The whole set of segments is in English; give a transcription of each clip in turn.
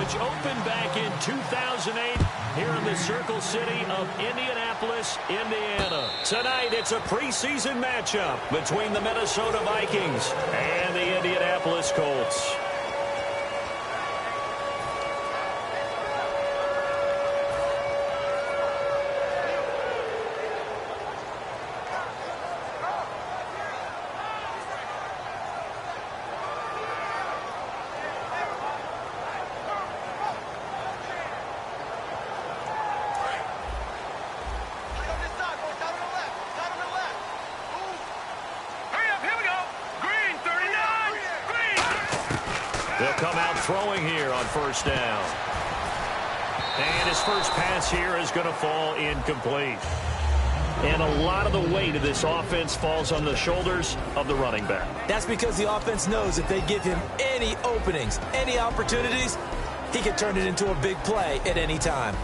which opened back in 2008 here in the Circle City of Indianapolis, Indiana. Tonight, it's a preseason matchup between the Minnesota Vikings and the Indianapolis Colts. They'll come out throwing here on first down. And his first pass here is going to fall incomplete. And a lot of the weight of this offense falls on the shoulders of the running back. That's because the offense knows if they give him any openings, any opportunities, he can turn it into a big play at any time.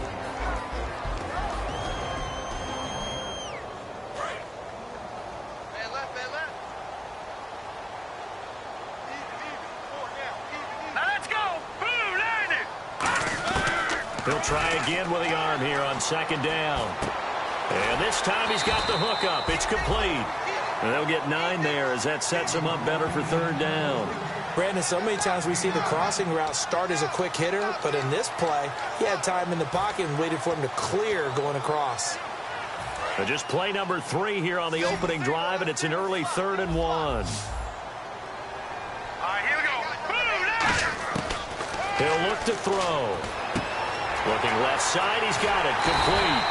He'll try again with the arm here on second down. And this time he's got the hook up. It's complete. And they'll get 9 there as that sets him up better for third down. Brandon, so many times we see the crossing route start as a quick hitter, but in this play, he had time in the pocket and waited for him to clear going across. And just play number 3 here on the opening drive, and it's an early 3rd and 1. All right, here we go. He'll look to throw. Looking left side, he's got it, complete.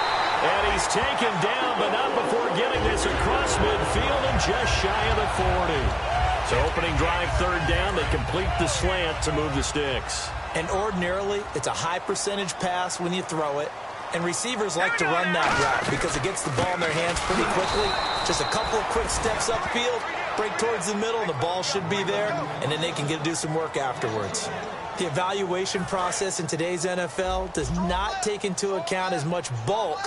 And he's taken down, but not before getting this across midfield and just shy of the 40. So opening drive, third down, they complete the slant to move the sticks. And ordinarily, it's a high percentage pass when you throw it. And receivers like to run that route because it gets the ball in their hands pretty quickly. Just a couple of quick steps upfield, break towards the middle, and the ball should be there, and then they can do some work afterwards. The evaluation process in today's NFL does not take into account as much bulk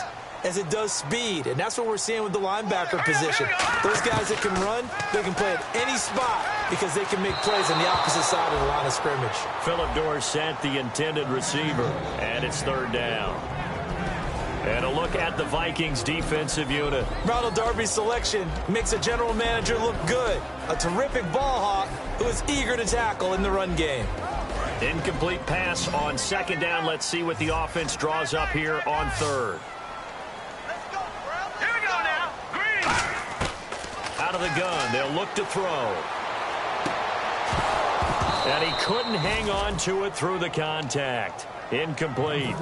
as it does speed, and that's what we're seeing with the linebacker position. Those guys that can run, they can play at any spot because they can make plays on the opposite side of the line of scrimmage. Philip Dorsett, the intended receiver, and it's third down. And a look at the Vikings defensive unit. Ronald Darby's selection makes a general manager look good. A terrific ball hawk who is eager to tackle in the run game. Incomplete pass on second down. Let's see what the offense draws up here on third. Let's go, bro. Here we go now. Green. Out of the gun. They'll look to throw. And he couldn't hang on to it through the contact. Incomplete.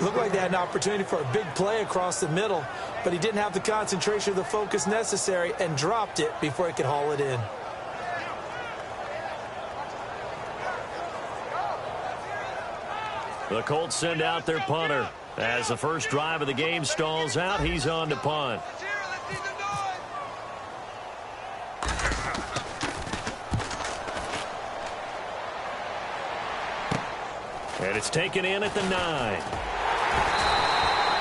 Looked like they had an opportunity for a big play across the middle, but he didn't have the concentration or the focus necessary and dropped it before he could haul it in. The Colts send out their punter. As the first drive of the game stalls out, he's on to punt. And it's taken in at the 9.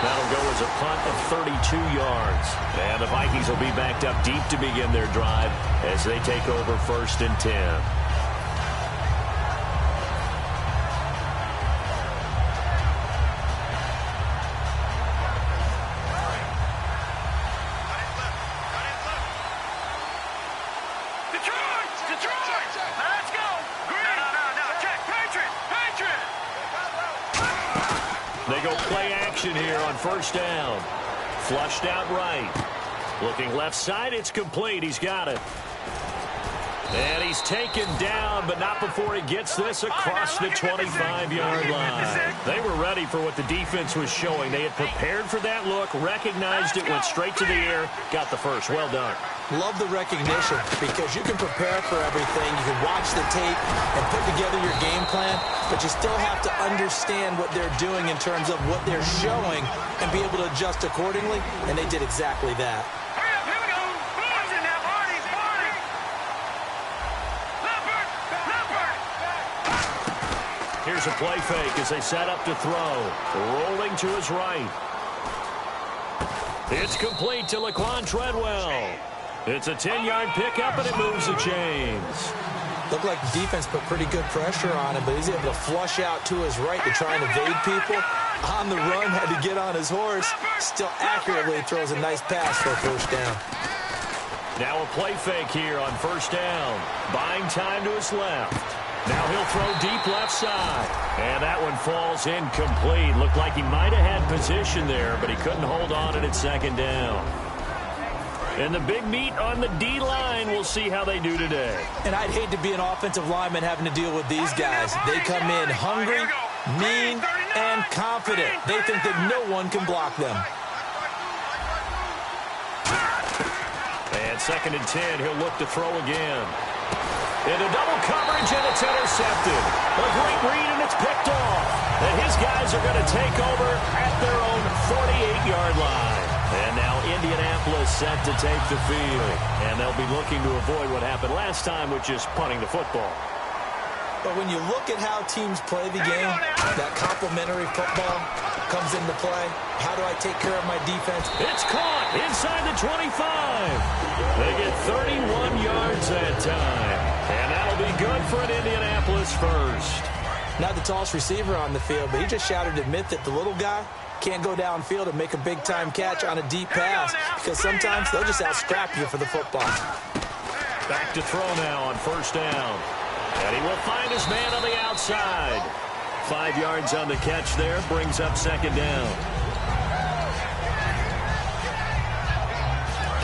That'll go as a punt of 32 yards. And the Vikings will be backed up deep to begin their drive as they take over 1st and 10. They go play action here on first down. Flushed out right. Looking left side, it's complete. He's got it. And he's taken down, but not before he gets this across the 25-yard line. They were ready for what the defense was showing. They had prepared for that look, recognized it, went straight to the air, got the first. Well done. Love the recognition because you can prepare for everything. You can watch the tape and put together your game plan, but you still have to understand what they're doing in terms of what they're showing and be able to adjust accordingly, and they did exactly that. Here's a play fake as they set up to throw. Rolling to his right. It's complete to Laquan Treadwell. It's a 10-yard pickup, and it moves the chains. Looked like the defense put pretty good pressure on him, but he's able to flush out to his right to try and evade people. On the run, had to get on his horse. Still accurately throws a nice pass for a first down. Now a play fake here on first down. Buying time to his left. Now he'll throw deep left side. And that one falls incomplete. Looked like he might have had position there, but he couldn't hold on at second down. And the big meat on the D-line, we'll see how they do today. And I'd hate to be an offensive lineman having to deal with these guys. They come in hungry, mean, and confident. They think that no one can block them. And 2nd and 10, he'll look to throw again. Into double coverage, and it's intercepted. A great read, and it's picked off. And his guys are going to take over at their own 48-yard line. And now Indianapolis set to take the field. And they'll be looking to avoid what happened last time, which is punting the football. But when you look at how teams play the game, that complementary football comes into play. How do I take care of my defense? It's caught inside the 25. They get 31 yards that time. And that'll be good for an Indianapolis first. Not the tallest receiver on the field, but he just shouted to admit that the little guy can't go downfield and make a big-time catch on a deep pass because sometimes they'll just out-scrap you for the football. Back to throw now on first down. And he will find his man on the outside. 5 yards on the catch there, brings up 2nd down.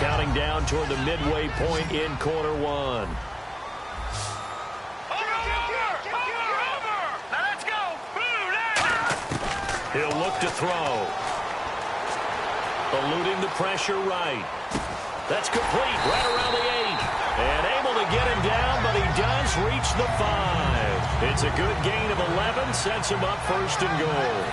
Counting down toward the midway point in quarter one. He'll look to throw. Eluding the pressure right. That's complete right around the 8. And able to get him down, but he does reach the 5. It's a good gain of 11, sets him up 1st and goal.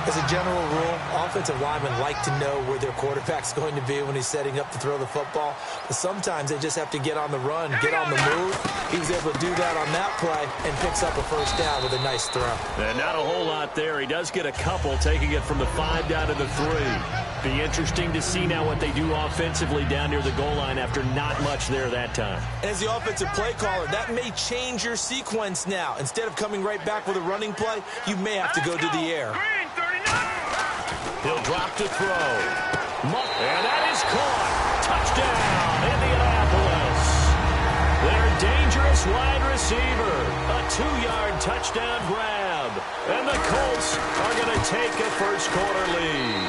As a general rule, offensive linemen like to know where their quarterback's going to be when he's setting up to throw the football. But sometimes they just have to get on the run, get on the move. He was able to do that on that play and picks up a first down with a nice throw. And not a whole lot there. He does get a couple, taking it from the 5 down to the 3. Be interesting to see now what they do offensively down near the goal line after not much there that time. As the offensive play caller, that may change your sequence now. Instead of coming right back with a running play, you may have to go to the air. He'll drop to throw. And that is caught. Touchdown, Indianapolis. Their dangerous wide receiver. A 2-yard touchdown grab. And the Colts are going to take a first-quarter lead.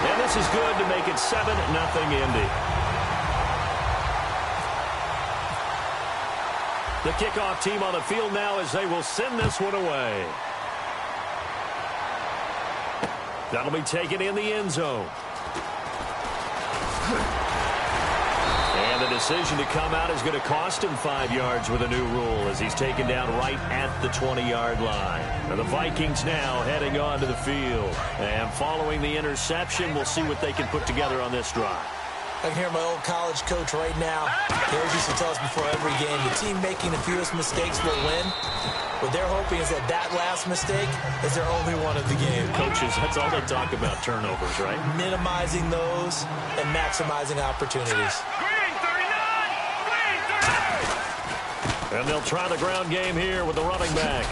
And this is good to make it 7-0 Indy. The kickoff team on the field now as they will send this one away. That'll be taken in the end zone. And the decision to come out is going to cost him 5 yards with a new rule as he's taken down right at the 20-yard line. And the Vikings now heading onto the field. And following the interception, we'll see what they can put together on this drive. I can hear my old college coach right now. He always used to tell us before every game, the team making the fewest mistakes will win. What they're hoping is that that last mistake is their only one of the game. Coaches, that's all they talk about, turnovers, right? Minimizing those and maximizing opportunities. And they'll try the ground game here with the running back.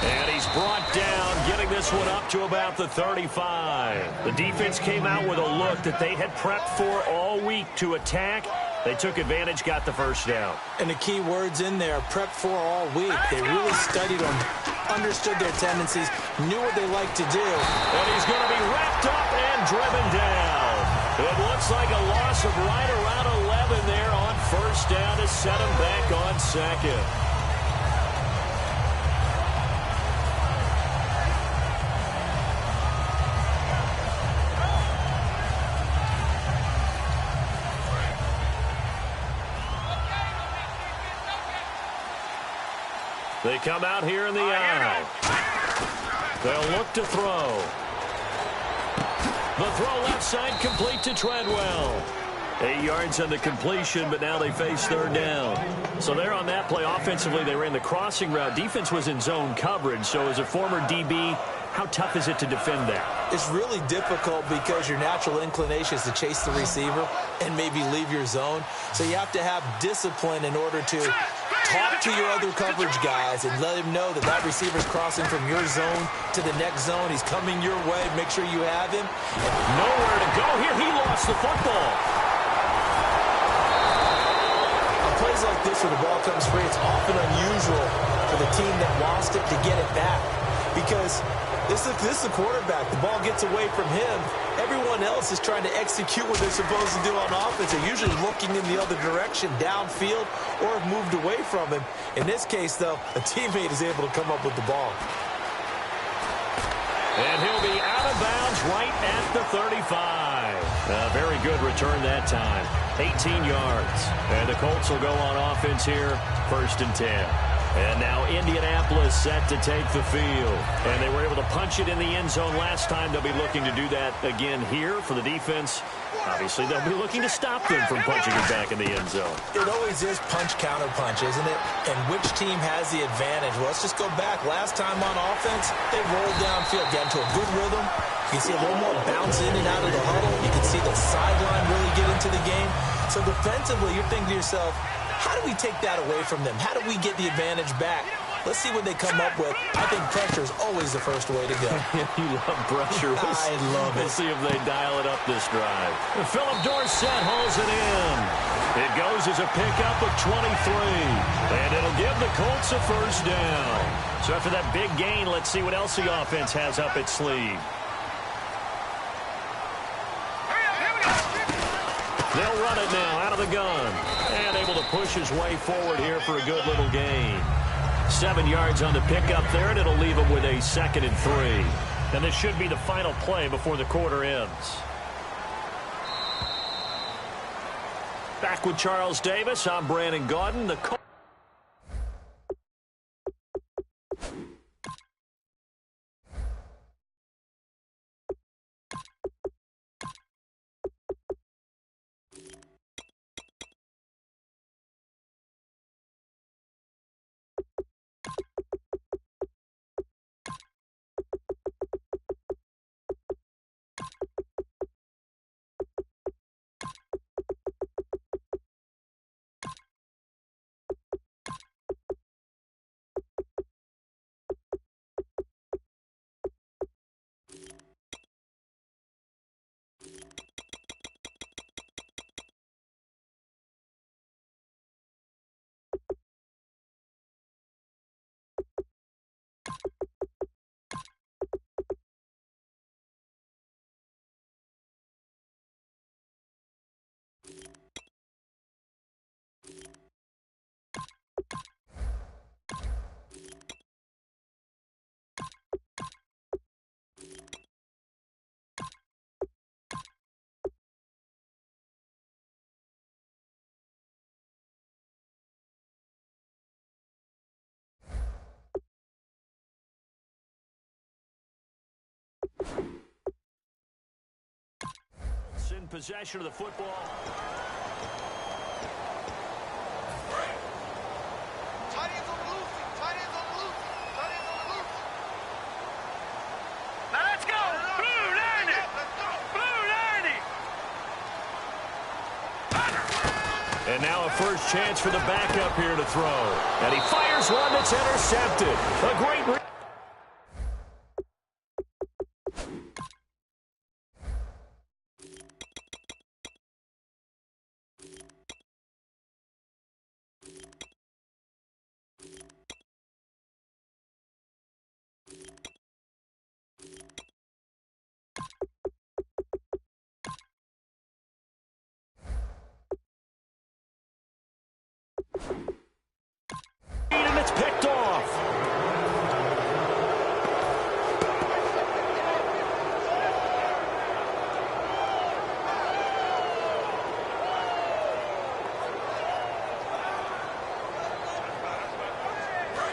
And he's brought down, getting this one up to about the 35. The defense came out with a look that they had prepped for all week to attack. They took advantage, got the first down. And the key words in there, prepped for all week. They really studied them, understood their tendencies, knew what they like to do. And he's going to be wrapped up and driven down. It looks like a loss of right around 11 there on first down to set him back on second. They come out here in the I. They'll look to throw. The throw left side complete to Treadwell. 8 yards on the completion, but now they face third down. So they're on that play. Offensively, they ran the crossing route. Defense was in zone coverage. So as a former DB, how tough is it to defend that? It's really difficult because your natural inclination is to chase the receiver and maybe leave your zone. So you have to have discipline in order to talk to your other coverage guys and let him know that that receiver's crossing from your zone to the next zone. He's coming your way. Make sure you have him. Nowhere to go here. He lost the football. On plays like this where the ball comes free, it's often unusual for the team that lost it to get it back because this is the quarterback. The ball gets away from him. Everyone else is trying to execute what they're supposed to do on offense. They're usually looking in the other direction, downfield, or have moved away from him. In this case, though, a teammate is able to come up with the ball. And he'll be out of bounds right at the 35. A very good return that time. 18 yards. And the Colts will go on offense here, 1st and 10. And now Indianapolis set to take the field. And they were able to punch it in the end zone last time. They'll be looking to do that again here for the defense. Obviously, they'll be looking to stop them from punching it back in the end zone. It always is punch-counter-punch, isn't it? And which team has the advantage? Well, let's just go back. Last time on offense, they rolled downfield, got into a good rhythm. You can see a little more bounce in and out of the huddle. You can see the sideline really get into the game. So defensively, you're thinking to yourself, how do we take that away from them? How do we get the advantage back? Let's see what they come up with. I think pressure is always the first way to go. You love pressure. I love it. We'll see if they dial it up this drive. Philip Dorsett hauls it in. It goes as a pickup of 23. And it'll give the Colts a 1st down. So after that big gain, let's see what else the offense has up its sleeve. They'll run it now out of the gun. And able to push his way forward here for a good little gain. 7 yards on the pickup there, and it'll leave him with a 2nd and 3. And this should be the final play before the quarter ends. Back with Charles Davis, I'm Brandon Gaudin. The in possession of the football. Tight ends on the loose. Tight ends on the loose. Tight ends on the loose. Now let's go. Blue 90. Blue 90. And now a first chance for the backup here to throw. And he fires one that's intercepted. A great and it's picked off.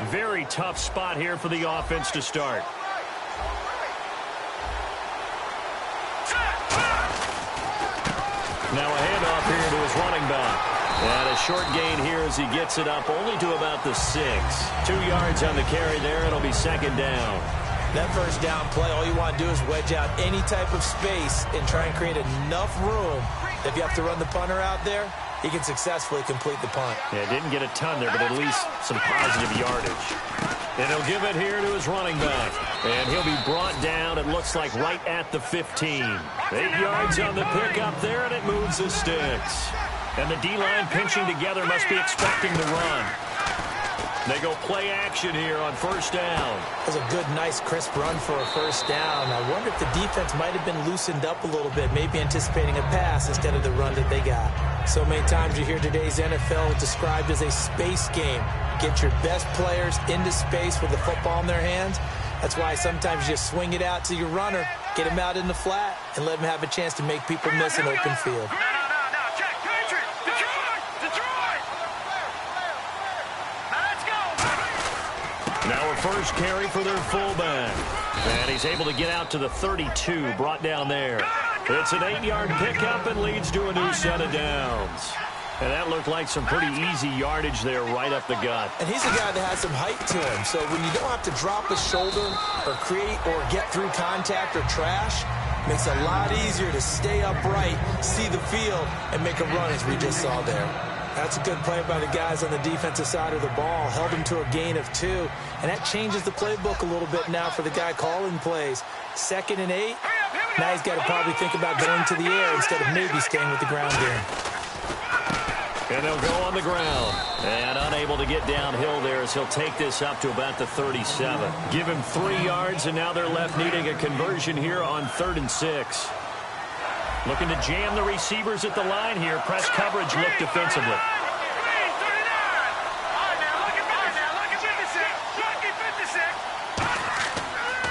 Very tough spot here for the offense to start. Now a handoff here to his running back. And a short gain here as he gets it up only to about the 6. 2 yards on the carry there. It'll be 2nd down. That first down play, all you want to do is wedge out any type of space and try and create enough room. If you have to run the punter out there, he can successfully complete the punt. Yeah, didn't get a ton there, but at least some positive yardage. And he'll give it here to his running back. And he'll be brought down, it looks like, right at the 15. 8 yards on the pickup there, and it moves the sticks. And the D-line pinching together must be expecting the run. They go play action here on first down. That was a good, nice, crisp run for a first down. I wonder if the defense might have been loosened up a little bit, maybe anticipating a pass instead of the run that they got. So many times you hear today's NFL described as a space game. Get your best players into space with the football in their hands. That's why sometimes you just swing it out to your runner, get him out in the flat, and let him have a chance to make people miss an open field. Now a first carry for their fullback. And he's able to get out to the 32, brought down there. It's an 8-yard pickup and leads to a new set of downs. And that looked like some pretty easy yardage there right up the gut. And he's a guy that has some height to him. So when you don't have to drop a shoulder or create or get through contact or trash, makes it a lot easier to stay upright, see the field, and make a run as we just saw there. That's a good play by the guys on the defensive side of the ball. Held him to a gain of 2. And that changes the playbook a little bit now for the guy calling plays. 2nd and 8. Now he's got to probably think about going to the air instead of maybe staying with the ground game. And they'll go on the ground. And unable to get downhill there as he'll take this up to about the 37. Give him 3 yards, and now they're left needing a conversion here on 3rd and 6. Looking to jam the receivers at the line here. Press coverage look defensively.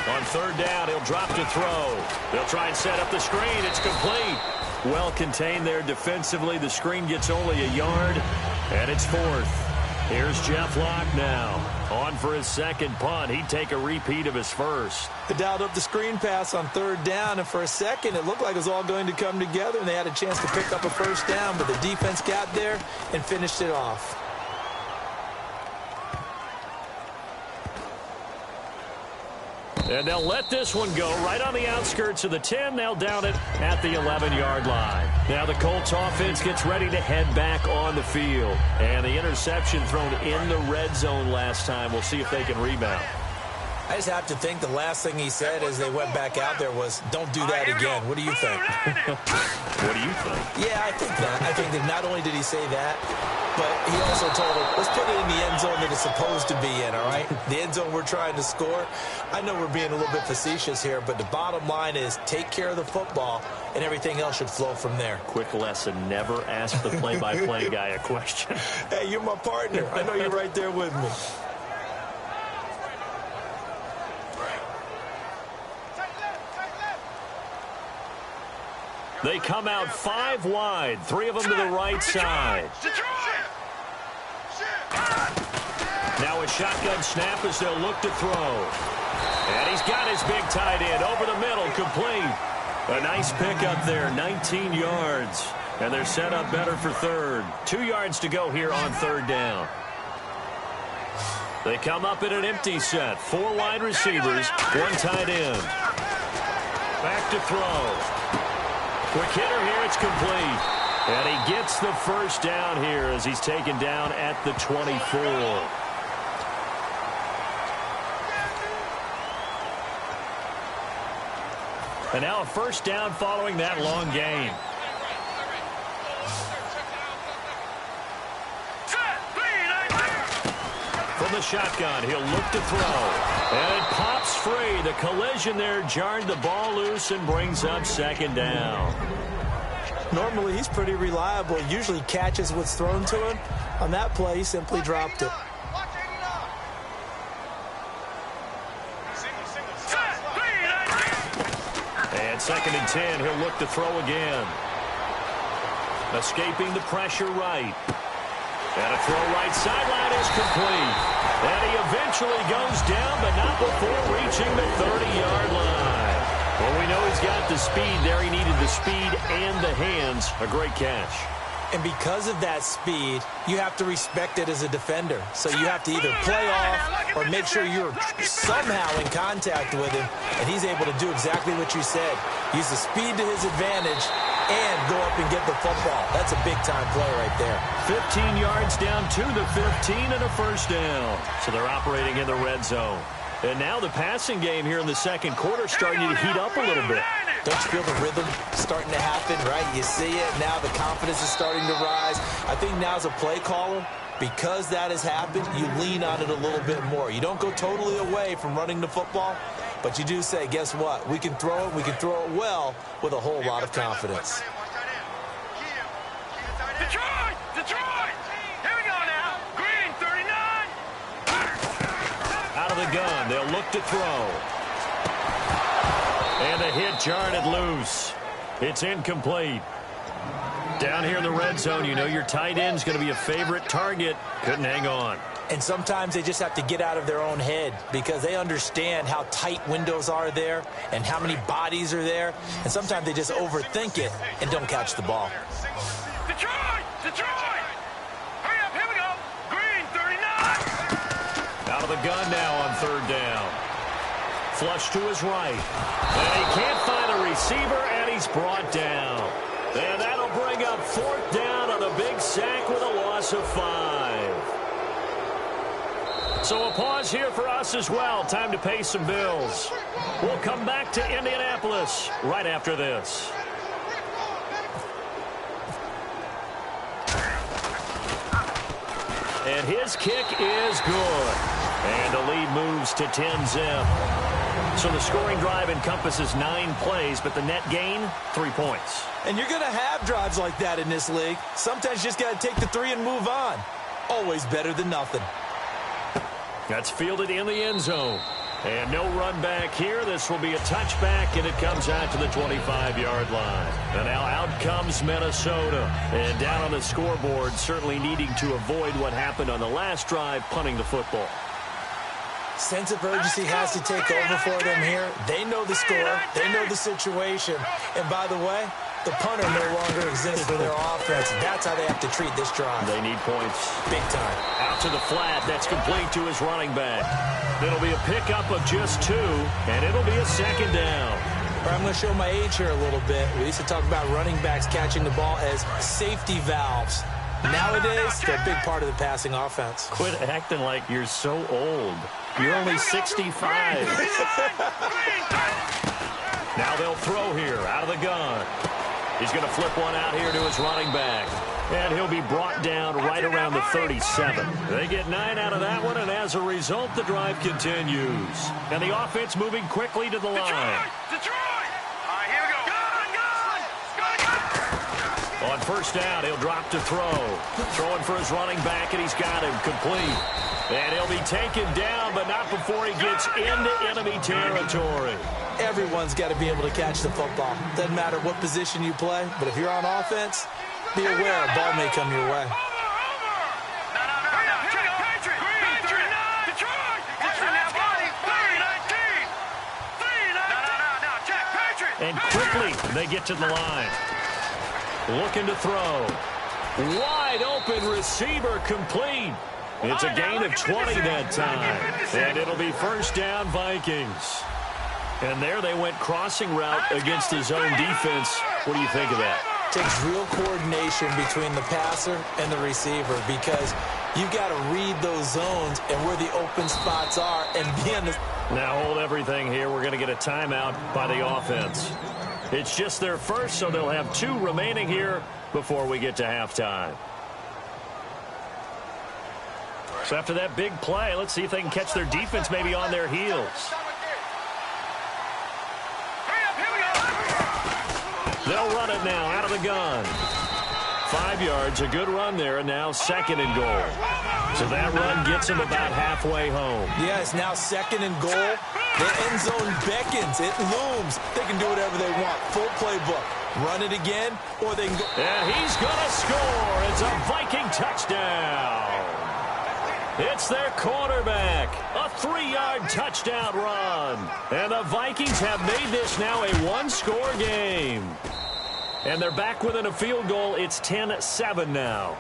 On 3rd down, he'll drop to throw. They'll try and set up the screen. It's complete. Well contained there defensively. The screen gets only a yard, and it's 4th. Here's Jeff Locke now. On for his 2nd punt. He'd take a repeat of his first. They dialed up the screen pass on 3rd down, and for a second it looked like it was all going to come together, and they had a chance to pick up a first down, but the defense got there and finished it off. And they'll let this one go right on the outskirts of the 10. They'll down it at the 11-yard line. Now the Colts offense gets ready to head back on the field. And the interception thrown in the red zone last time. We'll see if they can rebound. I just have to think the last thing he said as they went back out there was, don't do that again. What do you think? What do you think? Yeah, I think that. I think that not only did he say that, but he also told him, let's put it in the end zone that it's supposed to be in, all right? The end zone we're trying to score. I know we're being a little bit facetious here, but the bottom line is take care of the football, and everything else should flow from there. Quick lesson, never ask the play-by-play guy a question. Hey, you're my partner. I know you're right there with me. They come out 5 wide, 3 of them to the right side. Now a shotgun snap as they'll look to throw. And he's got his big tight end over the middle, complete. A nice pickup there, 19 yards. And they're set up better for 3rd. 2 yards to go here on 3rd down. They come up in an empty set. 4 wide receivers, 1 tight end. Back to throw. Quick hitter here, it's complete. And he gets the first down here as he's taken down at the 24. And now a first down following that long gain. From the shotgun, he'll look to throw. And it pops free. The collision there jarred the ball loose and brings up 2nd down. Normally, he's pretty reliable. He usually catches what's thrown to him. On that play, he simply dropped it. And 2nd and 10, he'll look to throw again. Escaping the pressure right. And a throw right sideline is complete. And he eventually goes down, but not before reaching the 30-yard line. Well, we know he's got the speed there. He needed the speed and the hands. A great catch. And because of that speed, you have to respect it as a defender. So you have to either play off or make sure you're somehow in contact with him. And he's able to do exactly what you said. Use the speed to his advantage and go up and get the football. That's a big-time play right there. 15 yards down to the 15 and a first down. So they're operating in the red zone. And now the passing game here in the second quarter starting to heat up a little bit. Don't you feel the rhythm starting to happen, right? You see it. Now the confidence is starting to rise. I think now as a play caller, because that has happened, you lean on it a little bit more. You don't go totally away from running the football, but you do say, guess what? We can throw it. We can throw it well with a whole lot of confidence. Detroit! Detroit! Here we go now. Green, 39. Out of the gun, they'll look to throw. And the hit jarred it loose. It's incomplete. Down here in the red zone, you know your tight end's going to be a favorite target. Couldn't hang on. And sometimes they just have to get out of their own head because they understand how tight windows are there and how many bodies are there. And sometimes they just overthink it and don't catch the ball. Detroit! Detroit! Hurry up, here we go. Green, 39. Out of the gun now on third down. Flush to his right. And he can't find a receiver, and he's brought down. And that'll bring up fourth down on a big sack with a loss of 5. So a pause here for us as well. Time to pay some bills. We'll come back to Indianapolis right after this. And his kick is good. And the lead moves to 10-zip. So the scoring drive encompasses 9 plays, but the net gain, 3 points. And you're going to have drives like that in this league. Sometimes you just got to take the 3 and move on. Always better than nothing. That's fielded in the end zone. And no run back here. This will be a touchback, and it comes out to the 25-yard line. And now out comes Minnesota. And down on the scoreboard, certainly needing to avoid what happened on the last drive, punting the football. Sense of urgency has to take over for them here. They know the score. They know the situation. And by the way, the punter no longer exists for their offense. That's how they have to treat this drive. They need points. Big time. Out to the flat. That's complete to his running back. It'll be a pickup of just 2, and it'll be a second down. I'm going to show my age here a little bit. We used to talk about running backs catching the ball as safety valves. Nowadays, they're a big part of the passing offense. Quit acting like you're so old. You're only 65. Now they'll throw here out of the gun. He's going to flip one out here to his running back. And he'll be brought down right around the 37. They get 9 out of that one, and as a result, the drive continues. And the offense moving quickly to the line. Detroit! All right, here we go. On first down, he'll drop to throw. Throwing for his running back, and he's got him complete. And he'll be taken down, but not before he gets into enemy territory. Everyone's got to be able to catch the football. Doesn't matter what position you play, but if you're on offense, be aware a ball may come your way. And quickly, they get to the line. Looking to throw. Wide open receiver complete. It's a gain of 20 that time. And it'll be first down Vikings. And there they went crossing route against his own defense. What do you think of that? Takes real coordination between the passer and the receiver because you've got to read those zones and where the open spots are and be on the... Now hold everything here. We're going to get a timeout by the offense. It's just their first, so they'll have 2 remaining here before we get to halftime. So after that big play, let's see if they can catch their defense maybe on their heels. They'll run it now out of the gun. 5 yards, a good run there, and now second and goal. So that run gets them about halfway home. Yeah, it's now second and goal. The end zone beckons. It looms. They can do whatever they want. Full playbook. Run it again, or they can go. And he's going to score. It's a Viking touchdown. It's their quarterback. A 3-yard touchdown run. And the Vikings have made this now a one-score game. And they're back within a field goal. It's 10-7 now.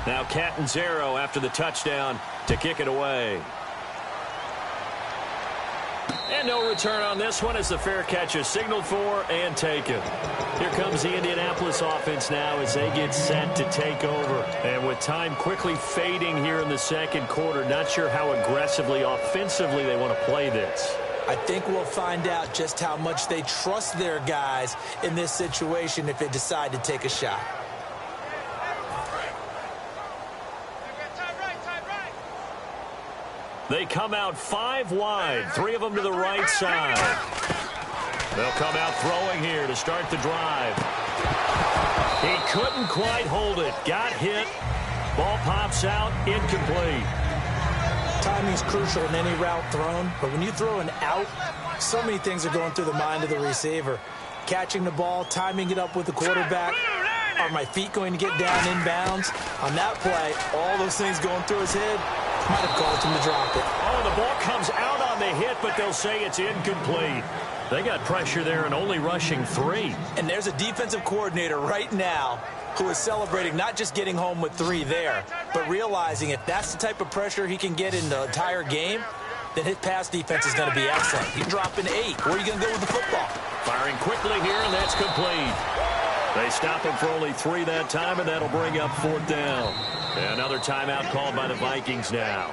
Now Catanzaro after the touchdown to kick it away. And And no return on this one as the fair catch is signaled for and taken. Here comes the Indianapolis offense now as they get set to take over. And with time quickly fading here in the second quarter, not sure how aggressively, offensively they want to play this. I think we'll find out just how much they trust their guys in this situation if they decide to take a shot. They come out 5 wide, 3 of them to the right side. They'll come out throwing here to start the drive. He couldn't quite hold it. Got hit. Ball pops out, incomplete. Timing's crucial in any route thrown, but when you throw an out, so many things are going through the mind of the receiver. Catching the ball, timing it up with the quarterback. Are my feet going to get down inbounds? On that play, all those things going through his head, might have caused him to drop it. Oh, the ball comes out on the hit, but they'll say it's incomplete. They got pressure there and only rushing 3. And there's a defensive coordinator right now who is celebrating not just getting home with 3 there, but realizing if that's the type of pressure he can get in the entire game, then his pass defense is going to be excellent. You drop an 8. Where are you going to go with the football? Firing quickly here, and that's complete. They stop him for only 3 that time, and that'll bring up 4th down. Another timeout called by the Vikings now.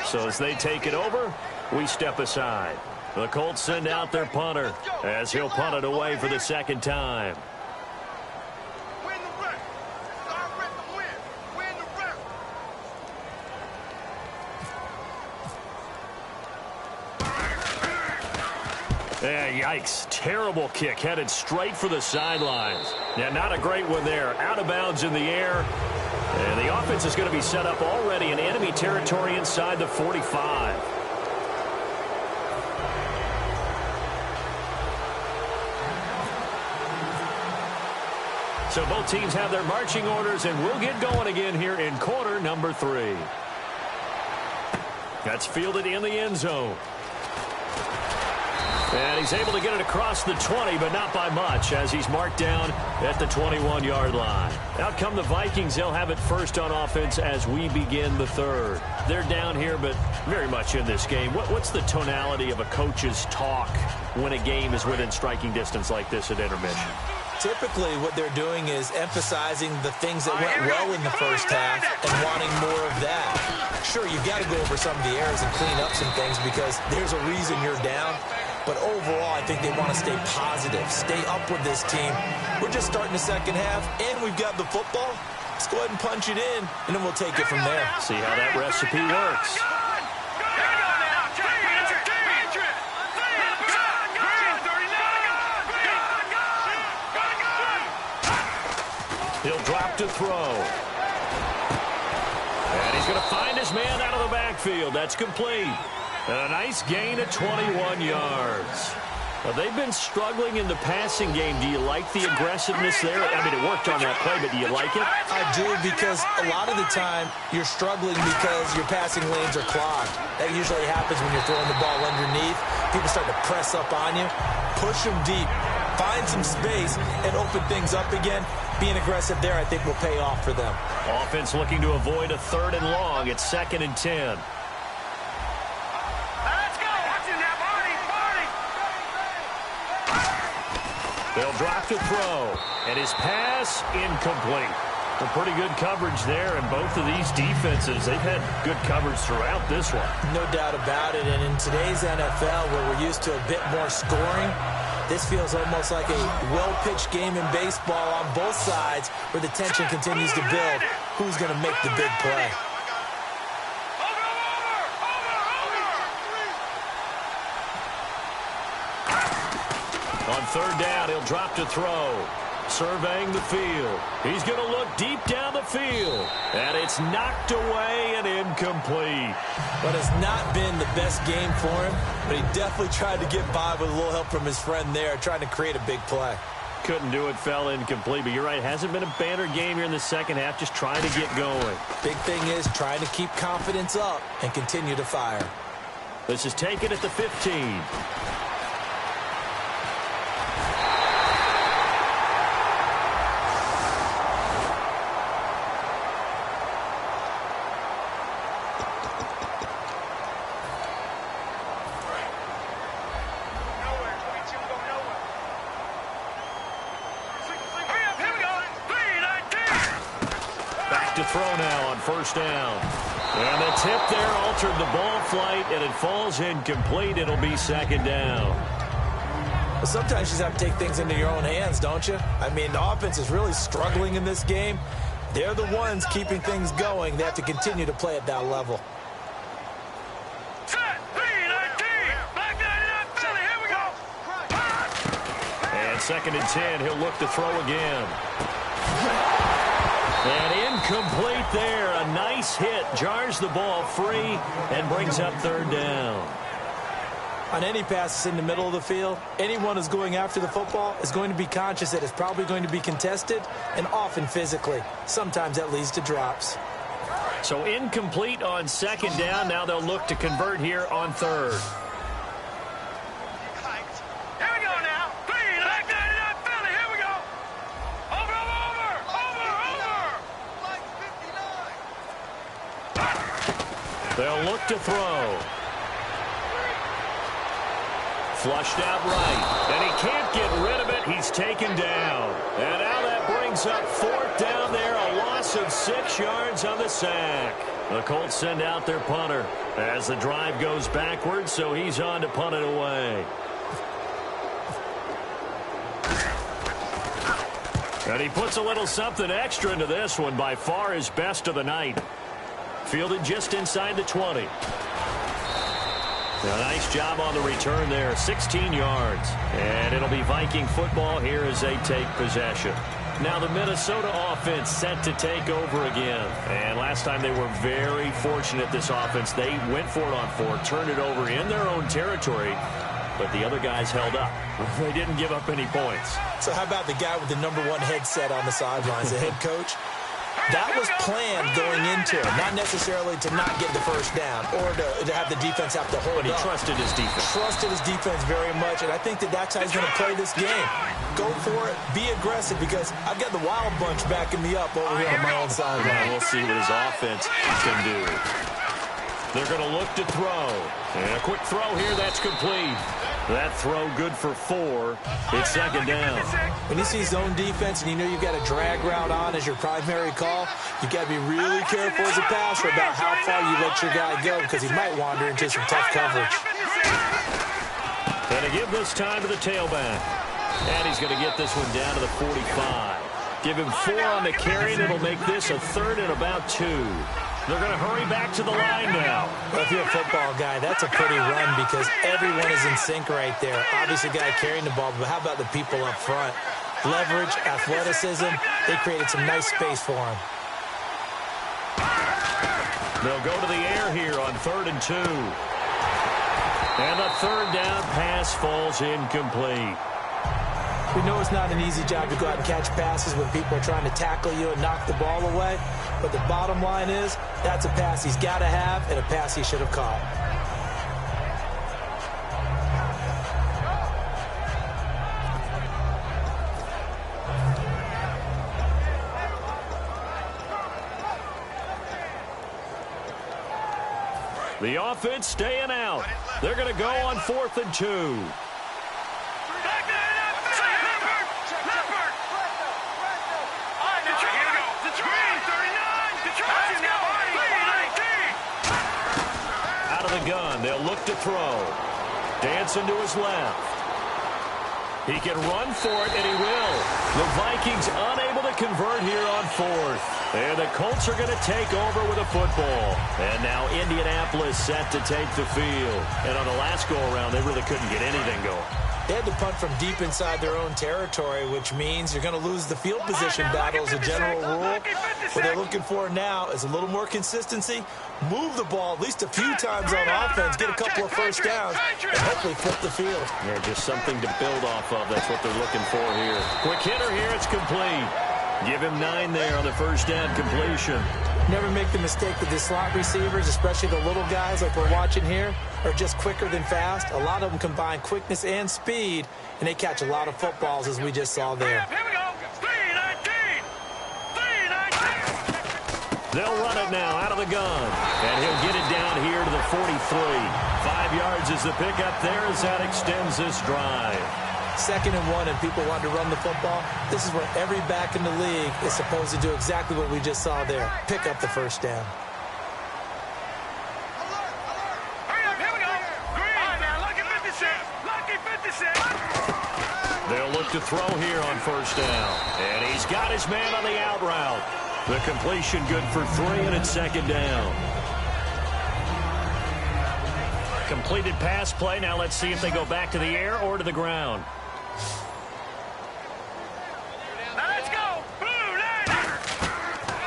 So as they take it over, we step aside. The Colts send out their punter as he'll punt it away for the second time. Win the rep. Start with the win. Win the rep. Yikes. Terrible kick headed straight for the sidelines. Yeah, not a great one there. Out of bounds in the air. And the offense is going to be set up already in enemy territory inside the 45. So both teams have their marching orders, and we'll get going again here in quarter number 3. That's fielded in the end zone. And he's able to get it across the 20, but not by much, as he's marked down at the 21-yard line. Out come the Vikings. They'll have it first on offense as we begin the third. They're down here, but very much in this game. What's the tonality of a coach's talk when a game is within striking distance like this at intermission? Typically, what they're doing is emphasizing the things that went well in the first half and wanting more of that. Sure, you've got to go over some of the errors and clean up some things because there's a reason you're down. But overall, I think they want to stay positive, stay up with this team. We're just starting the second half, and we've got the football. Let's go ahead and punch it in, and then we'll take it from there. See how that recipe works. He'll drop to throw. And he's going to find his man out of the backfield. That's complete. And a nice gain of 21 yards. Well, they've been struggling in the passing game. Do you like the aggressiveness there? I mean, it worked on that play, but do you like it? I do, because a lot of the time you're struggling because your passing lanes are clogged. That usually happens when you're throwing the ball underneath. People start to press up on you. Push them deep. Find some space and open things up again. Being aggressive there, I think, will pay off for them. Offense looking to avoid a 3rd and long. It's 2nd and 10. They'll drop to throw, and his pass incomplete. Well, pretty good coverage there, and both of these defenses, they've had good coverage throughout this one. No doubt about it, and in today's NFL, where we're used to a bit more scoring, this feels almost like a well-pitched game in baseball on both sides, where the tension continues to build. Who's going to make the big play? On 3rd down, he'll drop to throw. Surveying the field. He's going to look deep down the field. And it's knocked away and incomplete. But it's not been the best game for him, but he definitely tried to get by with a little help from his friend there, trying to create a big play. Couldn't do it, fell incomplete. But you're right, hasn't been a banner game here in the second half, just trying to get going. Big thing is trying to keep confidence up and continue to fire. This is taken at the 15. throw now on first down. And the tip there altered the ball flight, and it falls incomplete. It'll be second down. Well, sometimes you just have to take things into your own hands, don't you? I mean, the offense is really struggling in this game. They're the ones keeping things going. They have to continue to play at that level. And second and 10, he'll look to throw again. And incomplete there. A nice hit. Jars the ball free and brings up third down. On any passes in the middle of the field, anyone who's going after the football is going to be conscious that it's probably going to be contested and often physically. Sometimes that leads to drops. So incomplete on second down. Now they'll look to convert here on third. Here we go now. Here we go. Over. Like 59. They'll look to throw. Flushed out right, and he can't get rid of it. He's taken down. And now that brings up fourth down there, a loss of 6 yards on the sack. The Colts send out their punter as the drive goes backwards, so he's on to punt it away. And he puts a little something extra into this one, by far his best of the night. Fielded just inside the 20. A nice job on the return there, 16 yards. And it'll be Viking football here as they take possession. Now the Minnesota offense set to take over again. And last time they were very fortunate, this offense. They went for it on 4, turned it over in their own territory, but the other guys held up. They didn't give up any points. So how about the guy with the #1 headset on the sidelines, the head coach? That was planned going into it, not necessarily to not get the first down or to have the defense have to hold But he up. trusted his defense. Trusted his defense very much, and I think that's how he's going to play this game. Go for it, be aggressive, because I've got the wild bunch backing me up over here on my own sideline. We'll see what his offense can do. They're going to look to throw. And a quick throw here, that's complete. That throw good for 4. It's second down. When you see zone defense and you know you've got a drag route on as your primary call, you've got to be really careful as a passer about how far you let your guy go, because he might wander into some tough coverage. And to give this time to the tailback. And he's going to get this one down to the 45. Give him 4 on the carry, and it'll make this a third and about 2. They're going to hurry back to the line now. Well, if you're a football guy, that's a pretty run because everyone is in sync right there. Obviously, guy carrying the ball, but how about the people up front? Leverage, athleticism, they created some nice space for him. They'll go to the air here on 3rd and 2. And the third down pass falls incomplete. We know it's not an easy job to go out and catch passes when people are trying to tackle you and knock the ball away. But the bottom line is, that's a pass he's got to have and a pass he should have caught. The offense staying out. They're going to go on 4th and 2. Out of the gun, they'll look to throw. Dancing to his left. He can run for it, and he will. The Vikings unable to convert here on 4th. And the Colts are going to take over with a football. And now Indianapolis set to take the field. And on the last go-around, they really couldn't get anything going. They had to punt from deep inside their own territory, which means you're going to lose the field position battle as a general rule. What they're looking for now is a little more consistency, move the ball at least a few times on offense, get a couple of first downs, and hopefully flip the field. Yeah, just something to build off of. That's what they're looking for here. Quick hitter here. It's complete. Give him 9 there on the first down completion. Never make the mistake that the slot receivers, especially the little guys like we're watching here, are just quicker than fast. A lot of them combine quickness and speed, and they catch a lot of footballs, as we just saw there. Here we go. 3-19. They'll run it now out of the gun. And he'll get it down here to the 43. 5 yards is the pickup there as that extends this drive. 2nd and 1 and people want to run the football, this is where every back in the league is supposed to do exactly what we just saw there. Pick up the first down. They'll look to throw here on first down. And he's got his man on the out route. The completion good for 3, and it's 2nd down. Completed pass play. Now let's see if they go back to the air or to the ground. Now let's go.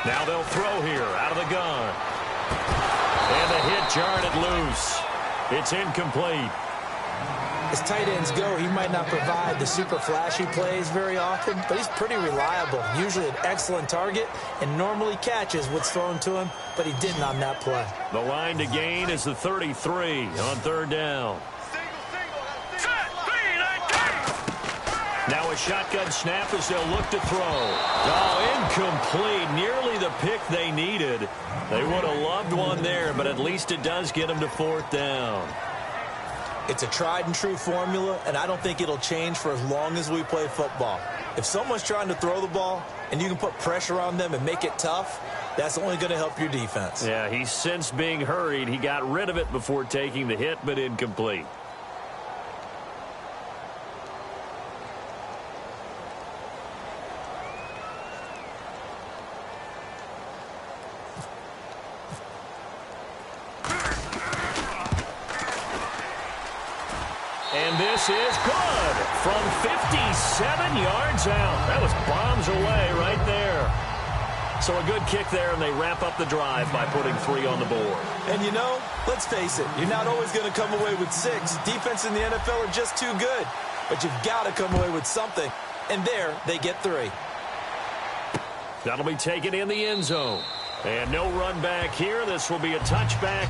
Now they'll throw here out of the gun. And the hit jarred it loose. It's incomplete. As tight ends go, he might not provide the super flashy plays very often, but he's pretty reliable. Usually an excellent target and normally catches what's thrown to him, but he didn't on that play. The line to gain is the 33 on 3rd down. Now a shotgun snap as they'll look to throw. Oh, incomplete. Nearly the pick they needed. They would have loved one there, but at least it does get them to 4th down. It's a tried-and-true formula, and I don't think it'll change for as long as we play football. If someone's trying to throw the ball and you can put pressure on them and make it tough, that's only going to help your defense. Yeah, he's since being hurried. He got rid of it before taking the hit, but incomplete. And this is good from 57 yards out. That was bombs away right there. So a good kick there, and they wrap up the drive by putting 3 on the board. And you know, let's face it, you're not always going to come away with 6. Defense in the NFL are just too good. But you've got to come away with something. And there, they get 3. That'll be taken in the end zone. And no run back here. This will be a touchback.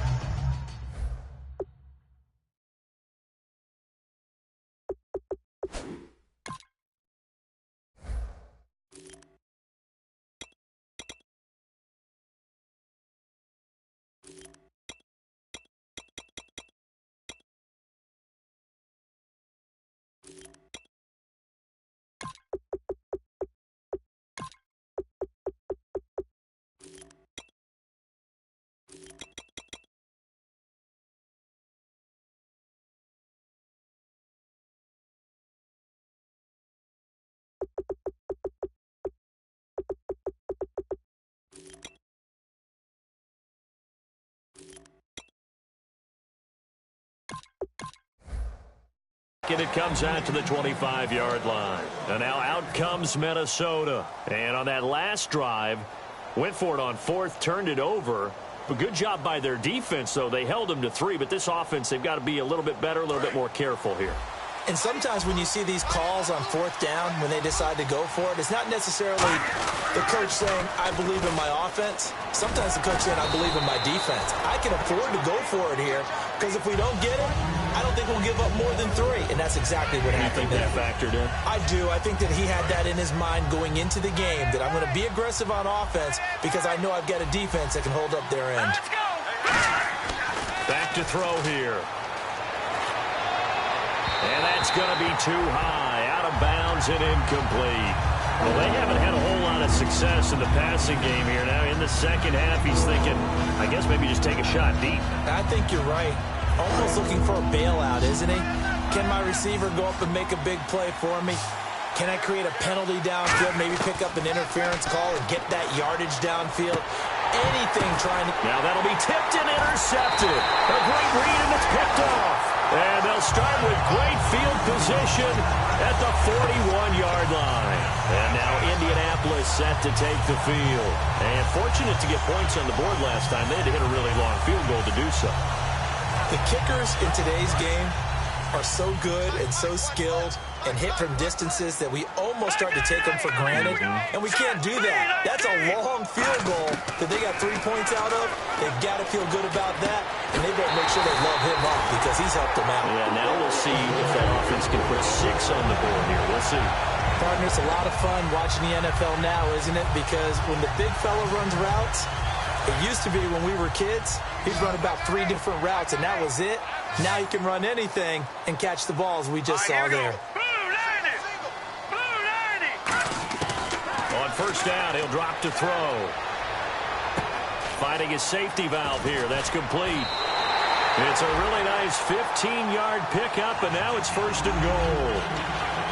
And it comes out to the 25-yard line. And now out comes Minnesota. And on that last drive, went for it on 4th, turned it over. But good job by their defense, though. They held them to 3, but this offense, they've got to be a little bit better, a little bit more careful here. And sometimes when you see these calls on 4th down, when they decide to go for it, it's not necessarily the coach saying, I believe in my offense. Sometimes the coach saying, I believe in my defense. I can afford to go for it here, because if we don't get it, I don't think we'll give up more than 3. And that's exactly what happened. You think that factored in? I do. I think that he had that in his mind going into the game, that I'm going to be aggressive on offense because I know I've got a defense that can hold up their end. Let's go. Back to throw here. And that's going to be too high, out of bounds and incomplete. Well, they haven't had a whole lot of success in the passing game here. Now, in the second half, he's thinking, I guess maybe just take a shot deep. I think you're right. Almost looking for a bailout, isn't he? Can my receiver go up and make a big play for me? Can I create a penalty downfield, maybe pick up an interference call and get that yardage downfield? Anything trying to... Now that'll be tipped and intercepted. A great read, and it's picked off. And they'll start with great field position at the 41-yard line. And now Indianapolis set to take the field. And fortunate to get points on the board last time. They had to hit a really long field goal to do so. The kickers in today's game are so good and so skilled and hit from distances that we almost start to take them for granted, and we can't do that. That's a long field goal that they got 3 points out of. They've got to feel good about that, and they better make sure they love him up because he's helped them out. Yeah, now we'll see if that offense can put 6 on the board here. We'll see. Partner, it's a lot of fun watching the NFL now, isn't it? Because when the big fella runs routes, it used to be when we were kids, he'd run about 3 different routes, and that was it. Now he can run anything and catch the balls we just saw there. On first down, he'll drop to throw. Finding his safety valve here. That's complete. It's a really nice 15-yard pickup, and now it's first and goal.